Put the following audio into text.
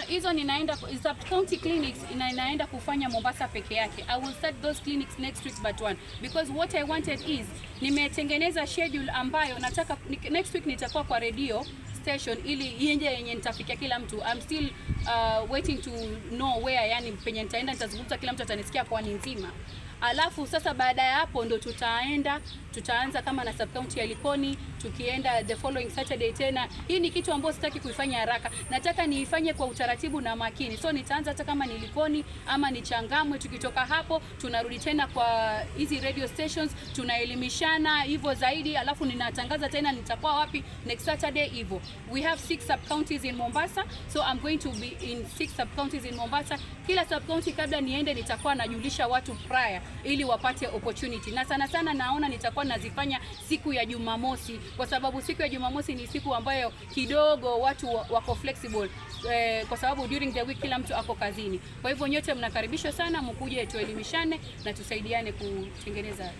hizo ninaenda sub county clinics inaenda kufanya Mombasa peke yake. I will start those clinics next week but one, because what I wanted is nimetengeneza schedule ambayo nataka next week nitakuwa kwa radio station ili iende yenye nitafikia kila mtu. I'm still waiting to know where, yani penye nitaenda nitazungumza kila mtu atanisikia kwa nzima. Alafu sasa baada ya hapo ndo tutaanza kama na sub county ya Likoni, tukienda the following Saturday tena. Hii ni kitu ambacho sitaki kuifanya haraka. Nataka niifanye kwa utaratibu na makini. So nitaanza hata kama ni Likoni ama ni Changamwe, tukitoka hapo tunarudi tena kwa hizi radio stations, tunaelimishana hivyo zaidi, alafu ninatangaza tena nitakuwa wapi next Saturday hivyo. We have 6 sub counties in Mombasa, so I'm going to be in 6 sub counties in Mombasa. Kila sub county kabla niende nitakuwa najulisha watu prior ili wapate opportunity. Na sana naona nitakuwa nazifanya siku ya Jumamosi, kwa sababu siku ya Jumamosi ni siku ambayo kidogo watu wako flexible, kwa sababu during the week kila mtu ako kazini. Kwa hivyo nyote mnakaribishwa sana, mkuje tuelimishane na tusaidiane kutengeneza